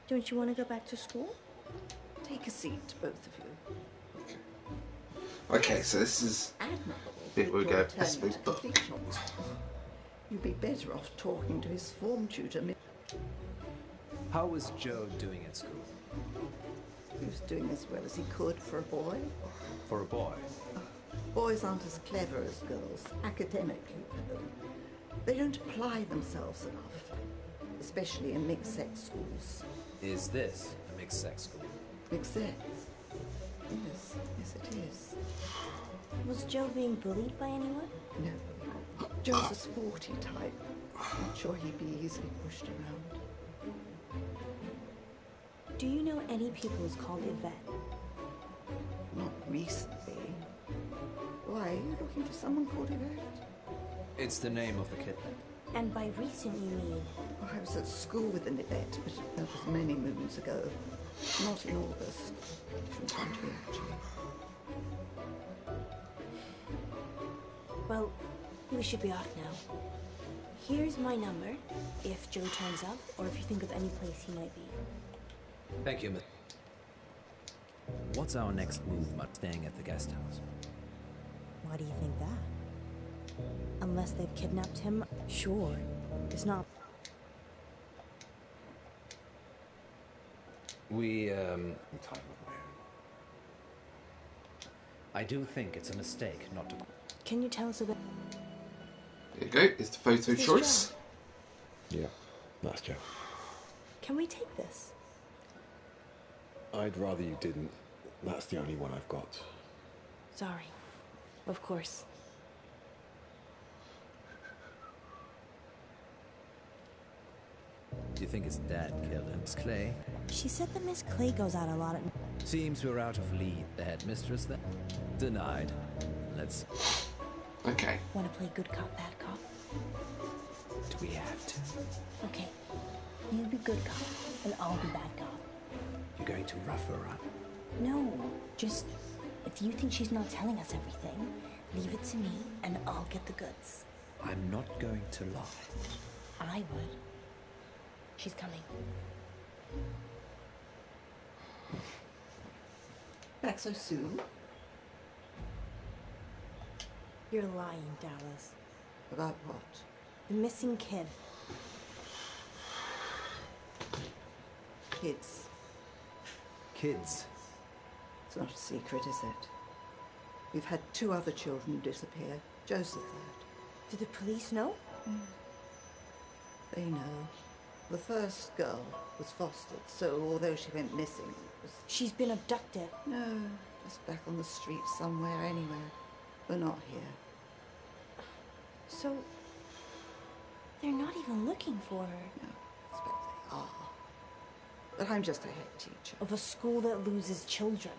Don't you want to go back to school? Take a seat, both of you. Okay, so this is Admirable. bit where we go, I Returning suppose, to but complete your business. You'd be better off talking to his form tutor. How was Joe doing at school? He was doing as well as he could for a boy. For a boy? Boys aren't as clever as girls, academically. They don't apply themselves enough, especially in mixed-sex schools. Is this a mixed-sex school? Mixed-sex? Yes, it is. Was Joe being bullied by anyone? No. Joe's a sporty type. Not sure he'd be easily pushed around. Do you know any people who's called Yvette? Not recently. Why, are you looking for someone called Yvette? It's the name of the kid. And by recent you mean? Oh, I was at school with an Yvette, but that was many moons ago. Not in August. From 20, actually. Well, we should be off now. Here's my number, if Joe turns up, or if you think of any place he might be. Thank you, Miss. What's our next move, staying at the guest house? Why do you think that? Unless they've kidnapped him, sure. It's not... We, I do think it's a mistake not to... Can you tell us a bit? there you go, it's the photo choice. Yeah, that's Joe. Can we take this? I'd rather you didn't. That's the only one I've got. Sorry. Of course. Do you think his dad killed him? Miss Clay? She said that Miss Clay goes out a lot at... Seems we're out of lead. The headmistress then? Denied. Let's... Okay. Want to play good cop, bad cop? Do we have to? Okay. You be good cop, and I'll be bad cop. You're going to rough her up? No, just... If you think she's not telling us everything, leave it to me, and I'll get the goods. I'm not going to lie. I would. She's coming. Back so soon? You're lying, Dallas. About what? The missing kid. Kids. Kids? It's not a secret, is it? We've had 2 other children disappear. Joe's the 3rd. Do the police know? They know. The first girl was fostered, so although she went missing, it was... She's been abducted. No, just back on the street somewhere, anywhere. But not here. So... they're not even looking for her. No, I expect they are. But I'm just a head teacher. Of a school that loses children.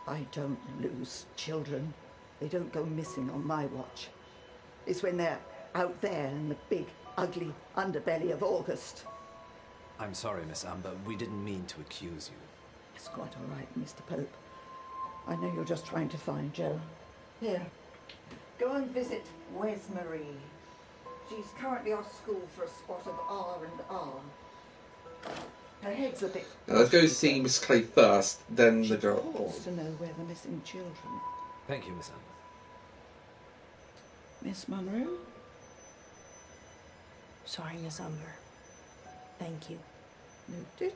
I don't lose children. They don't go missing on my watch. It's when they're out there in the big, ugly underbelly of August. I'm sorry, Miss Amber. We didn't mean to accuse you. It's quite all right, Mr. Pope. I know you're just trying to find Joe. Here, go and visit Wesmarie. She's currently off school for a spot of R&R. Her head's a bit... Let's go see Miss Clay first, then the girl. She wants to know where the missing children. Thank you, Miss Amber. Miss Munro? Sorry, Miss Umber. Thank you. Noted.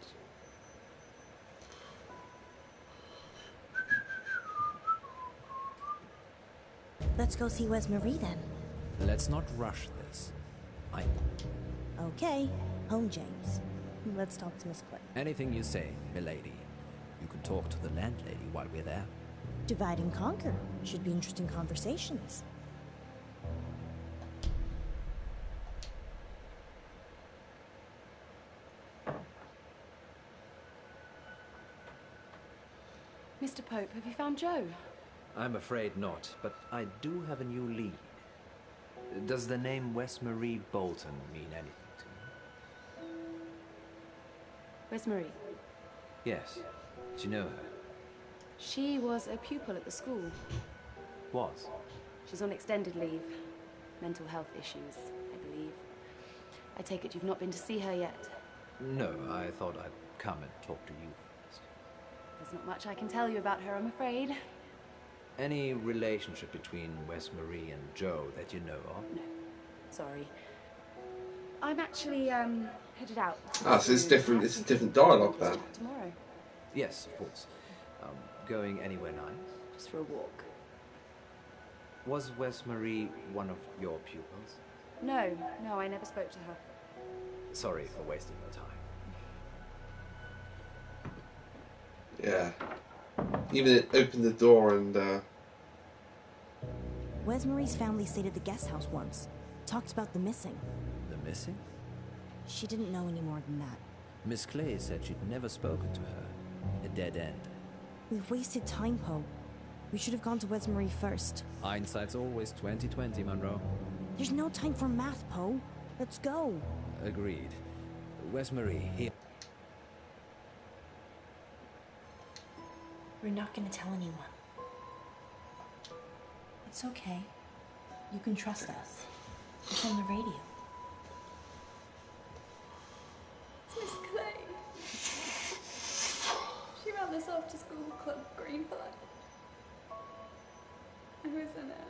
Let's go see Wesmarie then. Let's not rush this. Okay. Home, James. Let's talk to Miss Clay. Anything you say, milady. You can talk to the landlady while we're there. Divide and conquer. Should be interesting conversations. Mr. Pope, have you found Joe? I'm afraid not, but I do have a new lead. Does the name Wesmarie Bolton mean anything to you? Wesmarie? Yes. Do you know her? She was a pupil at the school. Was? She's on extended leave. Mental health issues, I believe. I take it you've not been to see her yet. No, I thought I'd come and talk to you first. There's not much I can tell you about her, I'm afraid. Any relationship between Wesmarie and Joe that you know of? No, sorry. I'm actually, headed out. Ah, so it's different. It's a different dialogue then. Tomorrow. Yes, of course. Going anywhere nice? Just for a walk. Was Wesmarie one of your pupils? No, I never spoke to her. Sorry for wasting your time. Yeah. Even it opened the door and. Wesmarie's family stayed at the guest house once. Talked about the missing. The missing? She didn't know any more than that. Miss Clay said she'd never spoken to her. A dead end. We've wasted time, Poe. We should have gone to Wesmarie first. Hindsight's always 20/20, Munro. There's no time for math, Poe. Let's go. Agreed. Wesmarie, here. We're not gonna tell anyone. It's okay. You can trust us. It's on the radio. It's Miss Clay. She ran this after-school club, Greenfly. I was in it.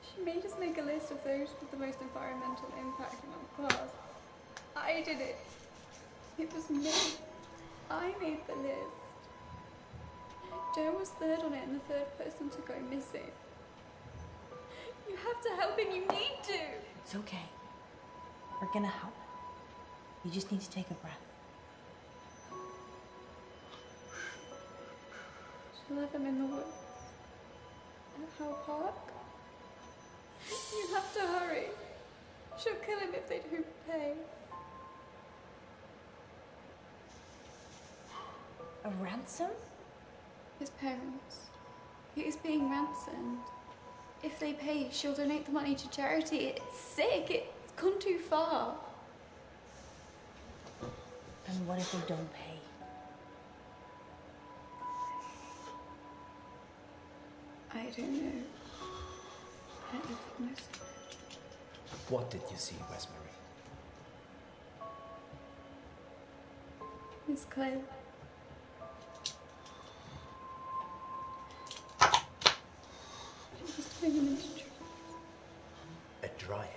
She made us make a list of those with the most environmental impact in our class. I did it. It was me. I made the list. Joe was third on it and the third person to go missing. You have to help him. You need to. It's okay. We're gonna help. You just need to take a breath. She left him in the woods. At Howe Park. You have to hurry. She'll kill him if they don't pay. A ransom? His parents. He is being ransomed. If they pay, she'll donate the money to charity. It's sick. It's gone too far. And what if they don't pay? I don't know. I don't know. What did you see, Wesmarie? Miss Clay. She was turning him into trees. A dryad.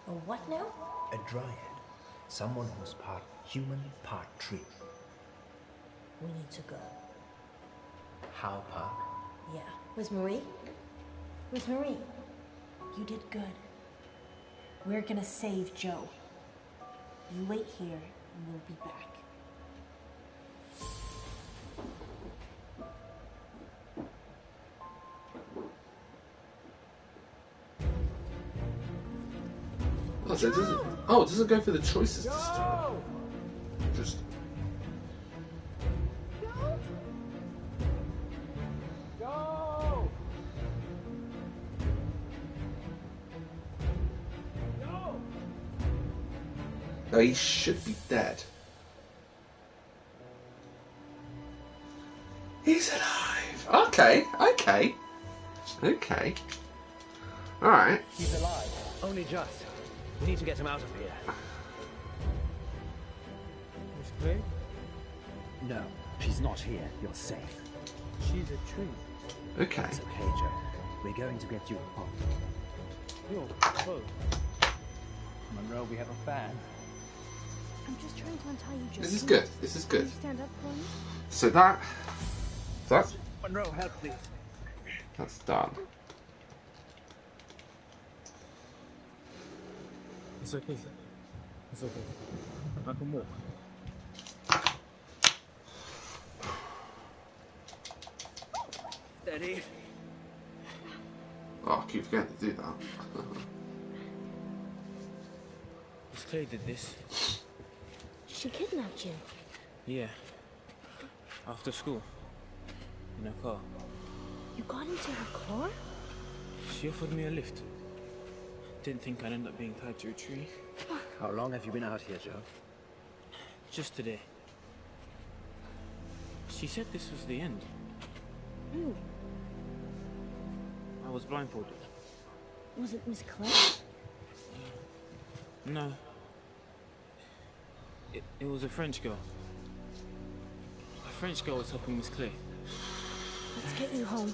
A what now? A dryad. Someone who's part human, part tree. We need to go. Howe Park? Yeah. Wesmarie? Wesmarie, you did good. We're gonna save Joe. You wait here and we'll be back. Oh, so it doesn't. Oh, it doesn't go for the choices this time. Just. Oh, he should be dead. He's alive. Okay. Alright. He's alive. Only just. We need to get him out of here. Miss Clay? No, she's not here. You're safe. She's a tree. Okay. It's okay, Joe. We're going to get you home. Yo, Poe. Munro, we have a fan. I'm just trying to untie you, Joe. This is Can good. you- This is can good. you stand up for me? So that's Munro, help, please. that's done. It's okay. It's okay. I can walk. Steady. Oh, I keep forgetting to do that. Miss Clay did this. She kidnapped you. Yeah. After school. In a car. You got into her car? She offered me a lift. Didn't think I'd end up being tied to a tree. How long have you been out here, Joe? Just today. She said this was the end. Who? I was blindfolded. Was it Miss Clay? No. It was a French girl. A French girl was helping Miss Clay. Let's get you home.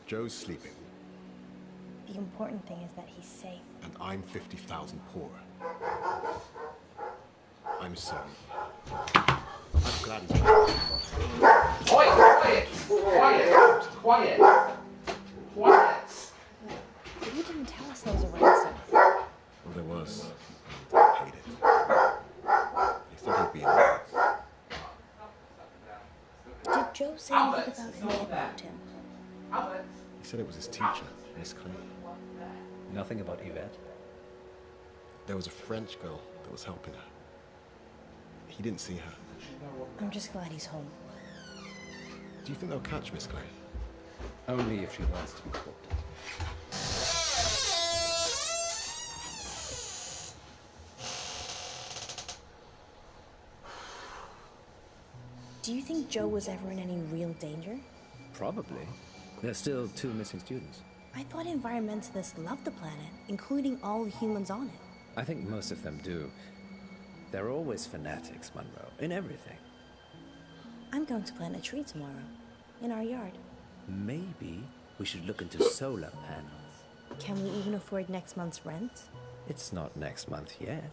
Joe's sleeping. The important thing is that he's safe. And I'm 50,000 poorer. I'm sorry. I'm glad he's back. Quiet! You didn't tell us there was a ransom. Well, there was. I paid it. They said he'd be in there. Did Joe say anything about who kidnapped him? He said it was his teacher, Miss Clay. Nothing about Yvette? There was a French girl that was helping her. He didn't see her. I'm just glad he's home. Do you think they'll catch Miss Clay? Only if she wants to be caught. Do you think Joe was ever in any real danger? Probably. There's still 2 missing students. I thought environmentalists loved the planet, including all the humans on it. I think most of them do. They're always fanatics, Munro, in everything. I'm going to plant a tree tomorrow, in our yard. Maybe we should look into solar panels. Can we even afford next month's rent? It's not next month yet.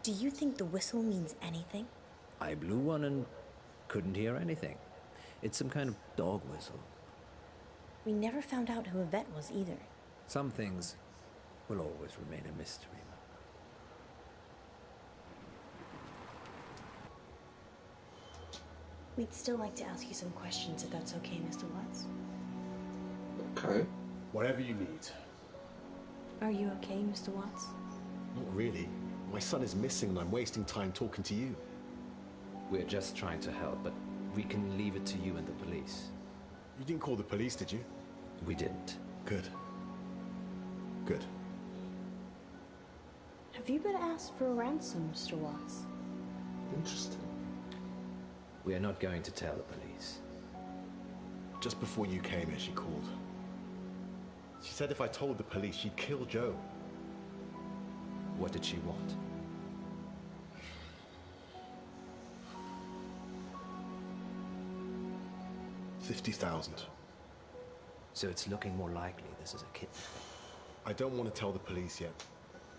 Do you think the whistle means anything? I blew one and couldn't hear anything. It's some kind of dog whistle. We never found out who Yvette was either. Some things will always remain a mystery. We'd still like to ask you some questions, if that's okay, Mr. Watts. Okay. Whatever you need. Are you okay, Mr. Watts? Not really. My son is missing and I'm wasting time talking to you. We're just trying to help, but we can leave it to you and the police. You didn't call the police, did you? We didn't. Good. Good. Have you been asked for a ransom, Mr. Watts? Interesting. We are not going to tell the police. Just before you came here, she called. She said if I told the police, she'd kill Joe. What did she want? $50,000. So it's looking more likely this is a kidnapping. I don't want to tell the police yet.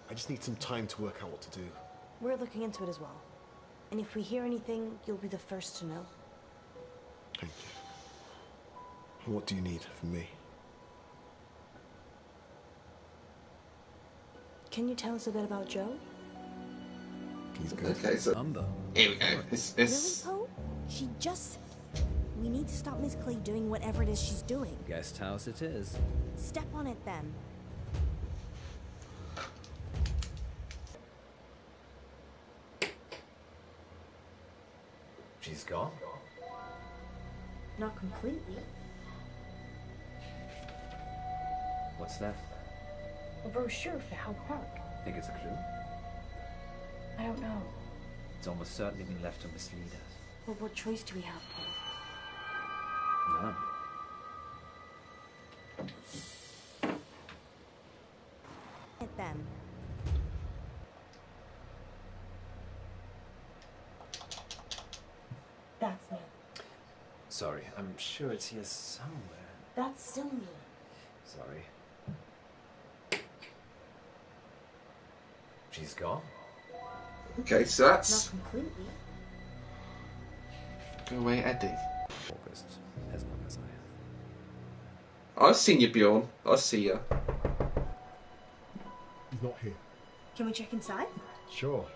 I just need some time to work out what to do. We're looking into it as well. And if we hear anything, you'll be the first to know. Thank you. What do you need from me? Can you tell us a bit about Joe? He's good. Okay, so Umber. here we go. This. Really, Poe? She just... We need to stop Miss Clay doing whatever it is she's doing. Guest house it is. Step on it, then. She's gone. Not completely. What's that? A brochure for Howe Park. Think it's a clue? I don't know. It's almost certainly been left to mislead us. But what choice do we have, Poe? None. It then. That's me. Sorry, I'm sure it's here somewhere. That's still me. Sorry. She's gone. Okay, so that's... Not completely. Go away, Eddie. August, as long as I have. I've seen you, Bjorn. I see you. He's not here. Can we check inside? Sure.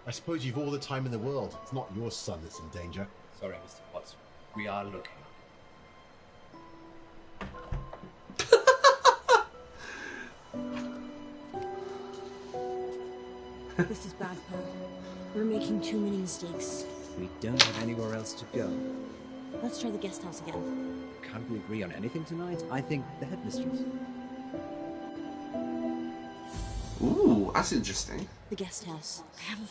I suppose you've all the time in the world. It's not your son that's in danger. Sorry, Mr. Watts. We are looking. This is bad, Poe. We're making too many mistakes. We don't have anywhere else to go. Let's try the guest house again. Can't we agree on anything tonight? I think the headmistress. Ooh, that's interesting. The guest house. I have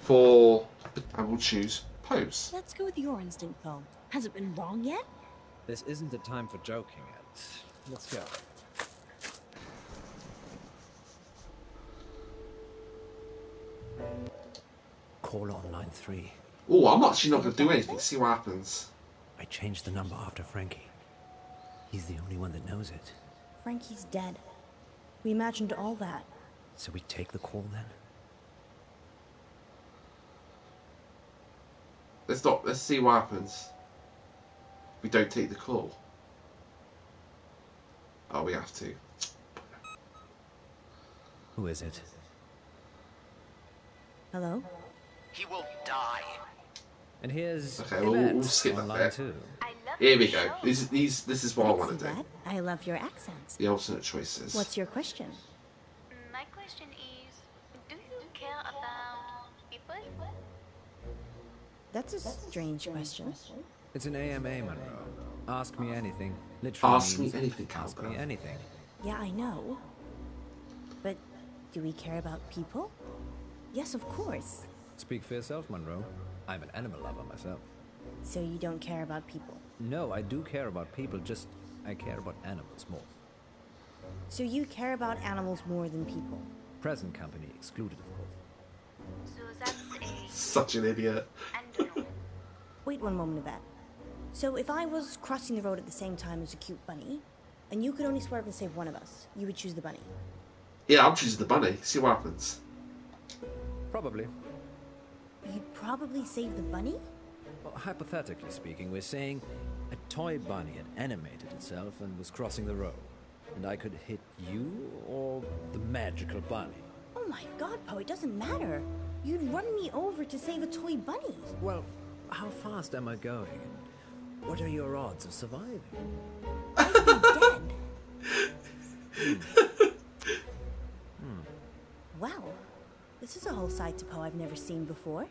For... I will choose Poe's. Let's go with your instinct, Poe. Has it been wrong yet? This isn't the time for joking yet. Let's go. Caller on line 3. Oh, I'm actually not going to do anything. See what happens. I changed the number after Frankie. He's the only one that knows it. Frankie's dead. We imagined all that. So we take the call then? Let's see what happens. We don't take the call. Oh, we have to. Who is it? Hello? He will die. And here's Okay, we'll skip that bit. 2. Here we go. This is what I want to do. I love your accents. The alternate choices. What's your question? My question is, do you care about people? That's a strange question. It's an AMA, Munro. Ask me anything. Literally Ask me means anything, ask me Calvert. anything. Yeah, I know. But do we care about people? Yes, of course. Speak for yourself, Munro. I'm an animal lover myself. So you don't care about people? No, I do care about people, just I care about animals more. So you care about animals more than people? Present company excluded, of course. So that's a... Such an idiot. Wait one moment of that. So if I was crossing the road at the same time as a cute bunny, and you could only swerve and save one of us, you would choose the bunny? Yeah, I'm choosing the bunny. See what happens. Probably. You'd probably save the bunny? Well, hypothetically speaking, we're saying a toy bunny had animated itself and was crossing the road. And I could hit you or the magical bunny. Oh my god, Poe, it doesn't matter. You'd run me over to save a toy bunny. Well, how fast am I going? What are your odds of surviving? I'd be dead. Wow, this is a whole side to Poe I've never seen before.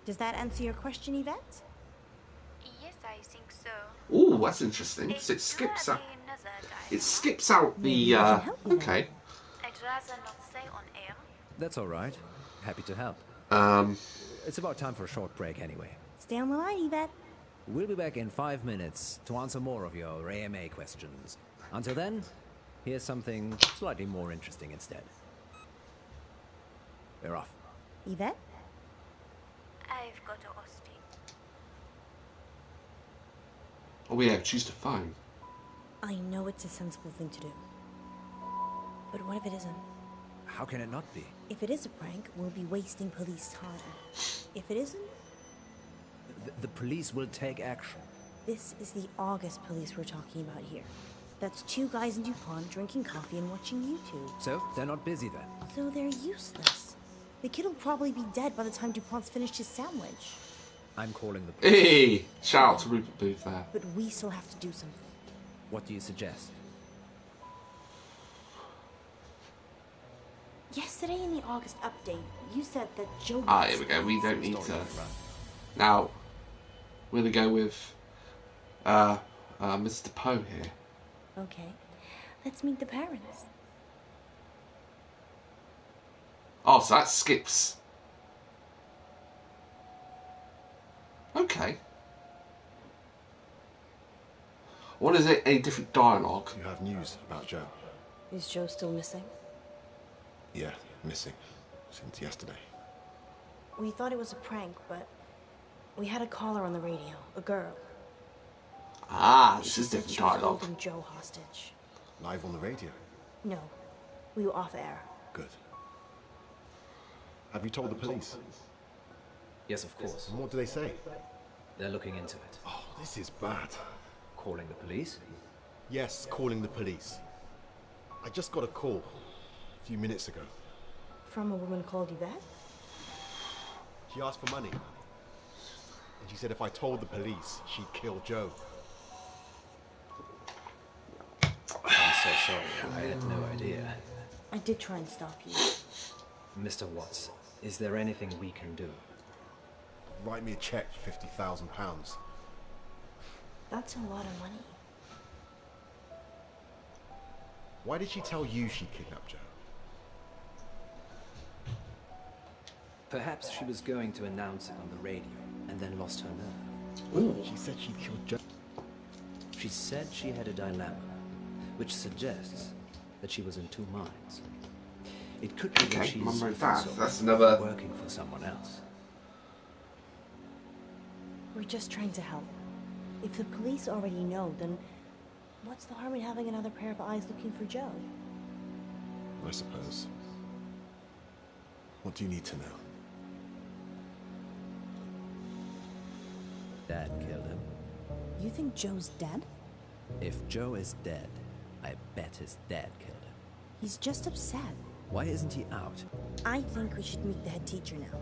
Does that answer your question, Yvette? Yes, I think so. Ooh, that's interesting. So it skips out. It skips out the. Okay. I'd rather not say on air. That's all right. Happy to help. It's about time for a short break anyway. Stay on the line, Yvette. We'll be back in 5 minutes to answer more of your AMA questions. Until then, here's something slightly more interesting instead. We're off. Yvette? I've got a hosting. Oh yeah, choose the phone. I know it's a sensible thing to do. But what if it isn't? How can it not be? If it is a prank, we'll be wasting police time. If it isn't, The police will take action. this is the August police we're talking about here. That's 2 guys in DuPont drinking coffee and watching YouTube. So, they're not busy then? So they're useless. The kid will probably be dead by the time DuPont's finished his sandwich. I'm calling the police. Hey! Shout out to Rupert Booth there. But we still have to do something. What do you suggest? Yesterday in the August update, you said that Joe... Ah, here we go. We don't need to... Now, we're going to go with Mr. Poe here. Okay, let's meet the parents. Oh, so that skips. Okay. What is it? A different dialogue? You have news about Joe? Is Joe still missing? Yeah, missing. Since yesterday. We thought it was a prank, but we had a caller on the radio, a girl. Ah, this She is said different she was dialogue. holding Joe hostage. Live on the radio? No, we were off air. Good. Have you told the police? Yes, of course. And what do they say? They're looking into it. Oh, this is bad. Calling the police? Yes, calling the police. I just got a call a few minutes ago. From a woman called Yvette? She asked for money. And she said if I told the police, she'd kill Joe. I'm so sorry. I had no idea. I did try and stop you. Mr. Watts, is there anything we can do? Write me a check for £50,000. That's a lot of money. Why did she tell you she kidnapped Joe? Perhaps she was going to announce it on the radio, and then lost her nerve. Ooh. She said she'd killed Joe. She said she had a dilemma, which suggests that she was in two minds. It could be that Okay, she's Mum and so Dad, that's another... working for someone else. We're just trying to help. If the police already know, then what's the harm in having another pair of eyes looking for Joe? I suppose. What do you need to know? Dad killed him. You think Joe's dead? If Joe is dead, I bet his dad killed him. He's just upset. Why isn't he out? I think we should meet the head teacher now.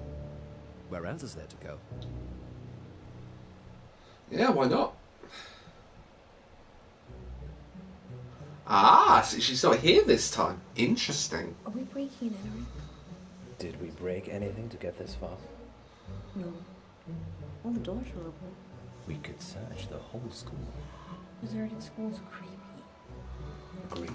Where else is there to go? Yeah, why not? Ah, so she's not here this time. Interesting. Are we breaking and entering? Did we break anything to get this far? No. All the doors were open. We could search the whole school. Deserted school's creepy. Agreed.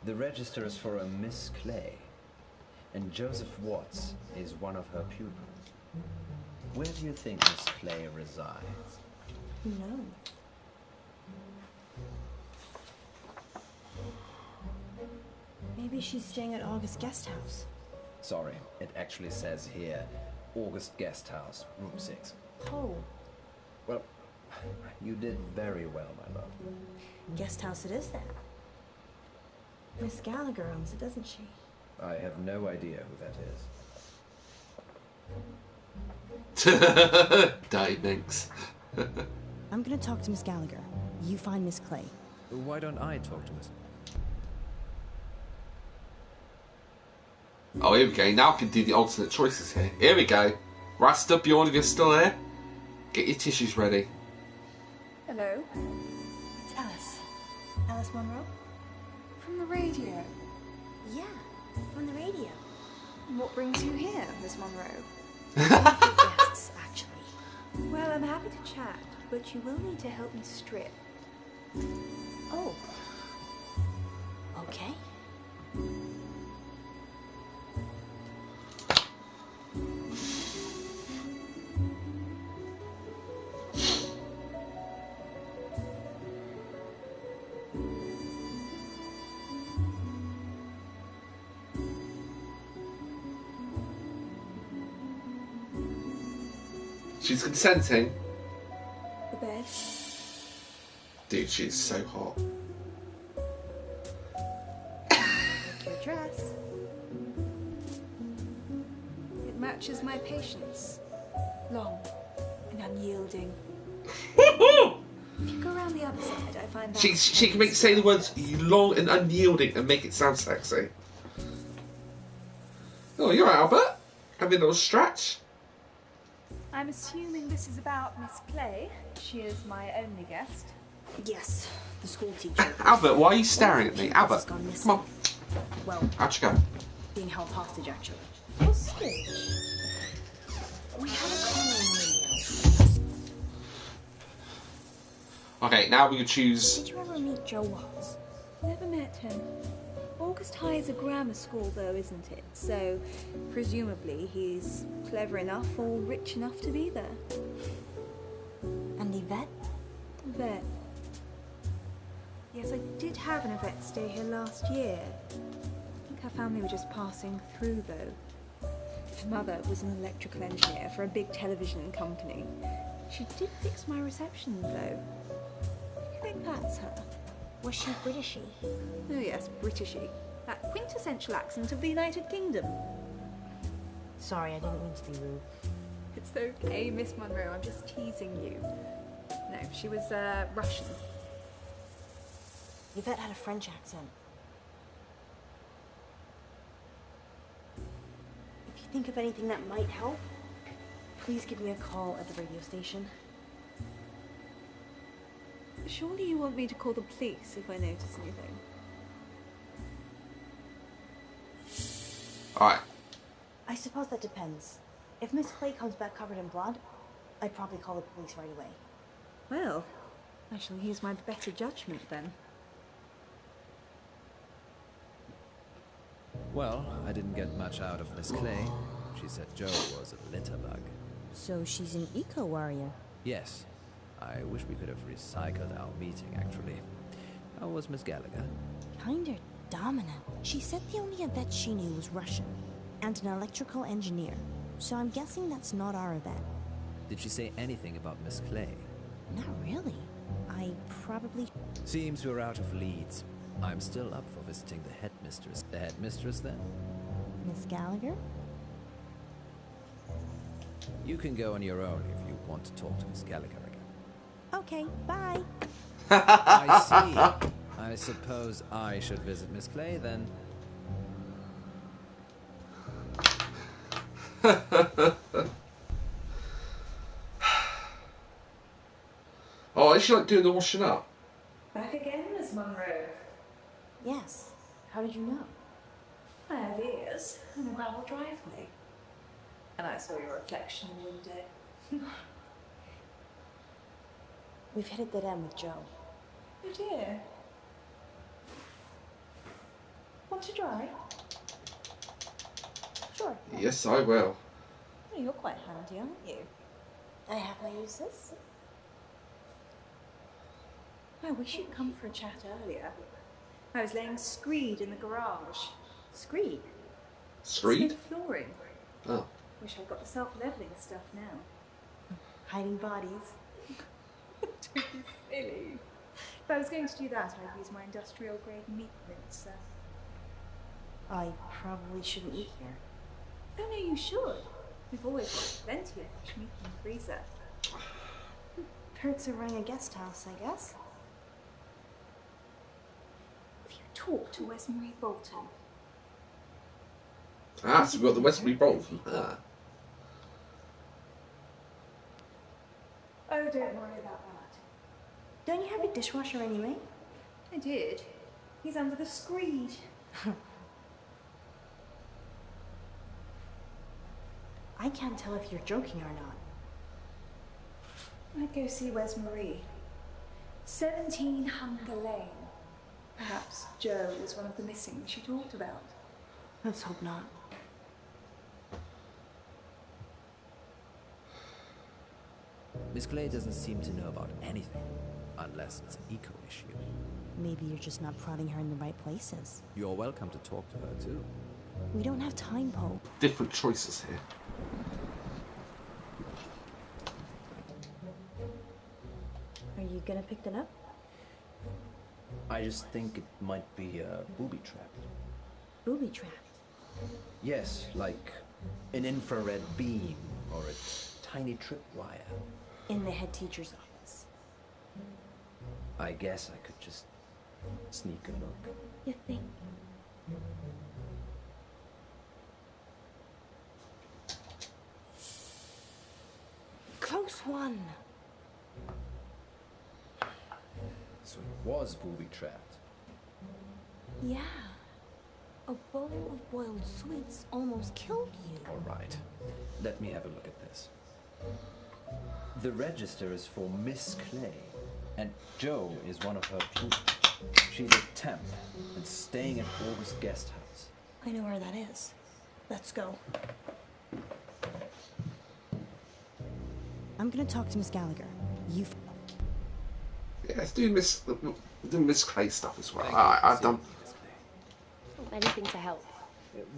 The register is for a Miss Clay, and Joseph Watts is one of her pupils. Where do you think Miss Clay resides? Who knows? Maybe she's staying at August Guesthouse. Sorry, it actually says here, August Guesthouse, room 6. Oh. Well, you did very well, my love. Guesthouse it is then. Miss Gallagher owns it, doesn't she? I have no idea who that is. Dirty minx. I'm gonna talk to Miss Gallagher. You find Miss Clay. Why don't I talk to Miss? Oh, here we go. Now I can do the alternate choices here. Here we go. Rust up, you're still there? Get your tissues ready. Hello? It's Alice. Alice Munro? From the radio? Yeah, from the radio. What brings you here, Miss Munro? Guests, actually. Well, I'm happy to chat, but you will need to help me strip. Oh. Okay. She's consenting. The bed. Dude, she's so hot. Your dress. It matches my patience. Long and unyielding. If you go around the other side, I find that She can say the words long and unyielding and make it sound sexy. Oh, you're right, Albert. Having a little stretch. I'm assuming this is about Miss Clay. She is my only guest. Yes, the school teacher. Albert, why are you staring at me? Albert, come on. Well, Out you go. being held hostage, actually. Hostage? We had a call on the radio. Okay, now we can choose. Did you ever meet Joe Watts? Never met him. August High is a grammar school, though, isn't it? So, presumably, he's clever enough or rich enough to be there. And Yvette? Vet. Yes, I did have an Yvette stay here last year. I think her family were just passing through, though. Her mother was an electrical engineer for a big television company. She did fix my reception, though. You think that's her? Was she Britishy? Oh yes, Britishy. That quintessential accent of the United Kingdom. Sorry, I didn't mean to be rude. It's okay, Miss Munro, I'm just teasing you. No, she was Russian. Yvette had a French accent. If you think of anything that might help, please give me a call at the radio station. Surely you want me to call the police if I notice anything? Alright. I suppose that depends. If Miss Clay comes back covered in blood, I'd probably call the police right away. Well, I shall use my better judgment then. Well, I didn't get much out of Miss Clay. She said Joe was a litterbug. So she's an eco-warrior? Yes. I wish we could have recycled our meeting, actually. How was Miss Gallagher? Kinda dominant. She said the only Yvette she knew was Russian, and an electrical engineer. So I'm guessing that's not our Yvette. Did she say anything about Miss Clay? Not really. I probably... Seems we're out of leads. I'm still up for visiting the headmistress. The headmistress, then? Miss Gallagher? You can go on your own if you want to talk to Miss Gallagher again. Okay, bye. I see. I suppose I should visit Miss Clay, then. Oh, is she like doing the washing up? Back again, Miss Munro. Yes. How did you know? I have ears and a gravel driveway. And I saw your reflection in the window. We've hit a dead end with Joe. Oh dear. Want to drive? Sure. Yes, I will. Oh, you're quite handy, aren't you? I have my uses. I wish you'd come for a chat earlier. I was laying screed in the garage. Screed? Screed? Smooth flooring. Oh. Wish I'd got the self-leveling stuff now. Hiding bodies. Don't be silly. If I was going to do that, I'd use my industrial-grade meat mincer. I probably shouldn't eat here. Oh no, you should. We've always got plenty of fresh meat in the freezer. Perks of running a guest house, I guess. If you talk to Wesmarie Bolton. Ah, so we've got the Wesmarie Bolton. Ah. Oh, don't worry about that. Don't you have a dishwasher anyway? I did. He's under the screed. I can't tell if you're joking or not. I'd go see Wesmarie. 17 Hunger Lane. Perhaps Joe was one of the missing she talked about. Let's hope not. Miss Clay doesn't seem to know about anything, unless it's an eco issue. Maybe you're just not prodding her in the right places. You're welcome to talk to her, too. We don't have time, Poe. Different choices here. Are you gonna pick that up? I just think it might be booby-trapped. Booby-trapped? Yes, like an infrared beam or a tiny tripwire. In the head teacher's office. I guess I could just sneak a look. You think? Close one. So it was booby-trapped. Yeah. A bowl of boiled sweets almost killed you. All right. Let me have a look at this. The register is for Miss Clay, and Joe is one of her pupils. She's a temp and staying at August Guesthouse. I know where that is. Let's go. I'm gonna talk to Miss Gallagher. You. Yeah, let's do Miss Clay stuff as well. I've done. Anything to help.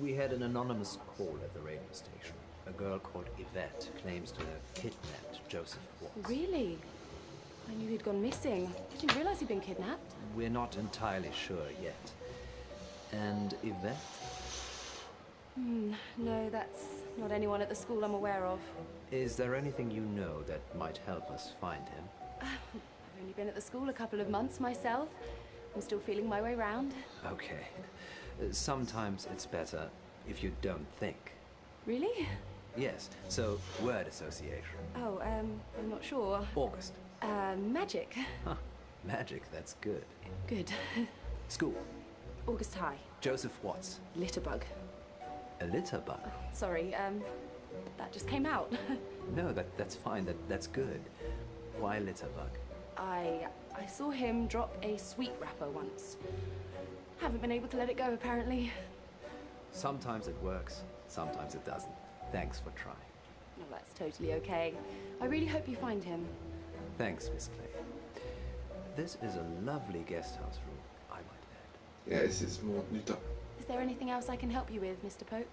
We had an anonymous call at the radio station. A girl called Yvette claims to have kidnapped Joseph Watts. Really? I knew he'd gone missing. I didn't realize he'd been kidnapped. We're not entirely sure yet. And Yvette? No, that's not anyone at the school I'm aware of. Is there anything you know that might help us find him? I've only been at the school a couple of months myself. I'm still feeling my way round. Okay. Sometimes it's better if you don't think. Really? Yes, so word association. Oh, I'm not sure. August. Magic. Huh, magic, that's good. Good. School. August High. Joseph Watts. Litterbug. A litter bug? Sorry, that just came out. No, that's fine. That's good. Why litter bug? I saw him drop a sweet wrapper once. Haven't been able to let it go, apparently. Sometimes it works, sometimes it doesn't. Thanks for trying. Well, that's totally okay. I really hope you find him. Thanks, Miss Clay. This is a lovely guest house room, I might add. Yeah, this is more new done. Is there anything else I can help you with, Mr. Pope?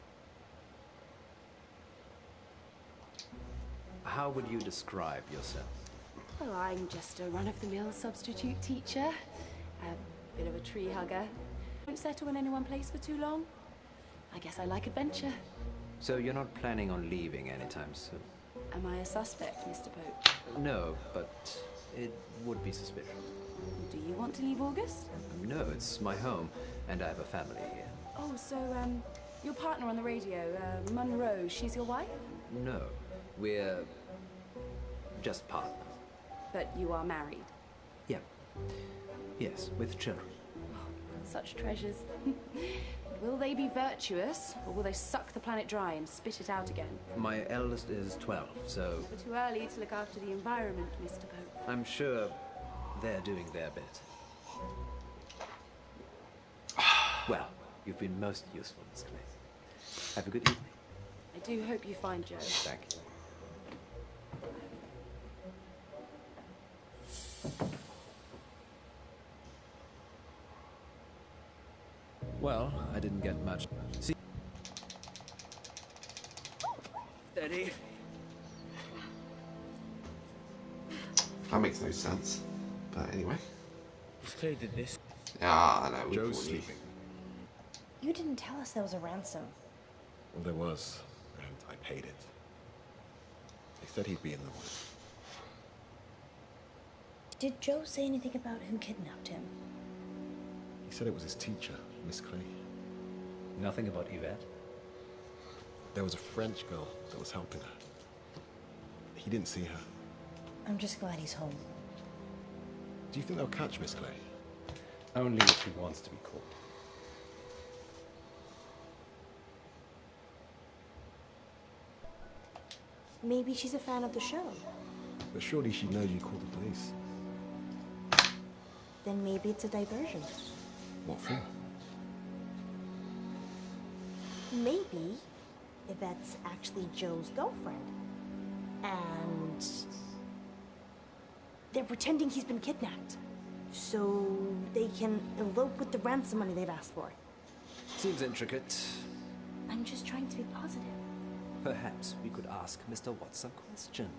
How would you describe yourself? Well, I'm just a run-of-the-mill substitute teacher. A bit of a tree hugger. Won't settle in any one place for too long. I guess I like adventure. So you're not planning on leaving anytime soon? Am I a suspect, Mr. Pope? No, but it would be suspicious. Do you want to leave August? No, it's my home, and I have a family here. Oh, so, your partner on the radio, Munro, she's your wife? No, we're just partners. But you are married? Yeah. Yes, with children. Such treasures. Will they be virtuous, or will they suck the planet dry and spit it out again? My eldest is 12, so... Never too early to look after the environment, Mr. Pope. I'm sure they're doing their bit. Well, you've been most useful, Miss Clay. Have a good evening. I do hope you find Joe. Thank you. Well, I didn't get much. See. Steady. That makes no sense. But anyway. Miss Clay did this. Yeah, I know. Joe's sleeping. You didn't tell us there was a ransom. Well, there was, and I paid it. They said he'd be in the woods. Did Joe say anything about who kidnapped him? He said it was his teacher, Miss Clay. Nothing about Yvette? There was a French girl that was helping her. He didn't see her. I'm just glad he's home. Do you think they'll catch Miss Clay? Only if he wants to be caught. Maybe she's a fan of the show. But surely she knows you called the police. Then maybe it's a diversion. What for? Maybe Yvette's actually Joe's girlfriend. And they're pretending he's been kidnapped. So they can elope with the ransom money they've asked for. Seems intricate. I'm just trying to be positive. Perhaps we could ask Mr. Watson questions.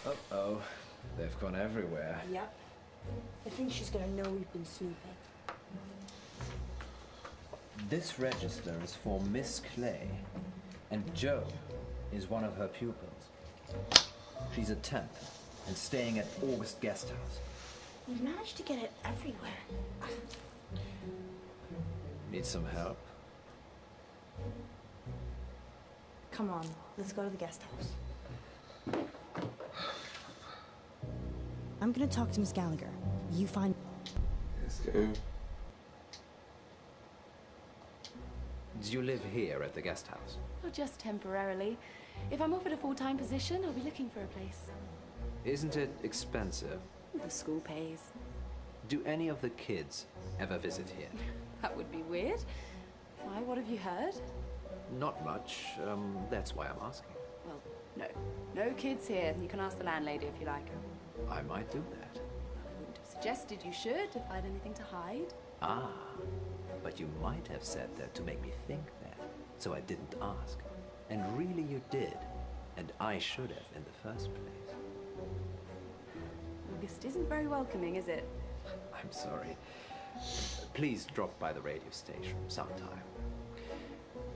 Uh-oh. They've gone everywhere. Yep. I think she's gonna know we've been snooping. This register is for Miss Clay, and Joe is one of her pupils. She's a temp and staying at August Guesthouse. We've managed to get it everywhere. Need some help? Come on, let's go to the guest house. I'm gonna talk to Miss Gallagher. You find... Let's go. Do you live here at the guest house? Well, just temporarily. If I'm offered a full-time position, I'll be looking for a place. Isn't it expensive? The school pays. Do any of the kids ever visit here? That would be weird. Why, what have you heard? Not much. That's why I'm asking. Well, no. No kids here. You can ask the landlady if you like. I might do that. I wouldn't have suggested you should if I had anything to hide. Ah, but you might have said that to make me think that, so I didn't ask. And really you did, and I should have in the first place. August isn't very welcoming, is it? I'm sorry. Please drop by the radio station sometime.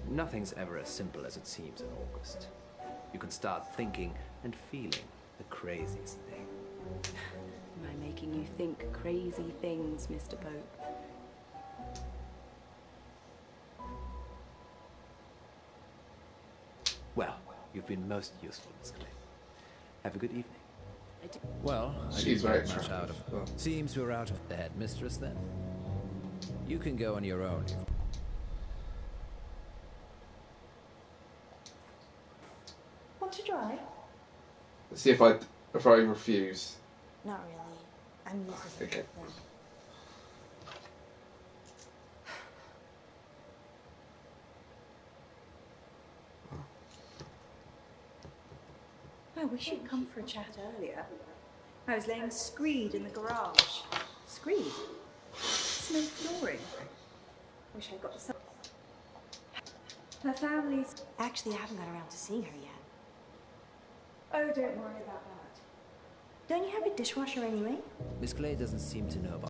Nothing's ever as simple as it seems in August. You can start thinking and feeling the craziest thing. Am I making you think crazy things, Mr. Pope? Well, you've been most useful, Miss Clay. Have a good evening. Well, I She's didn't very get much attractive out of as well. Seems we're out of the headmistress then. You can go on your own. Want to drive? Let's see if I refuse. Not really. I'm useless at Okay. everything. I wish you'd come for a chat earlier. I was laying screed in the garage. Screed? It's no flooring. Wish I'd got to some. Her family's... Actually, I haven't got around to seeing her yet. Oh, don't worry about that. Don't you have a dishwasher anyway? Miss Clay doesn't seem to know about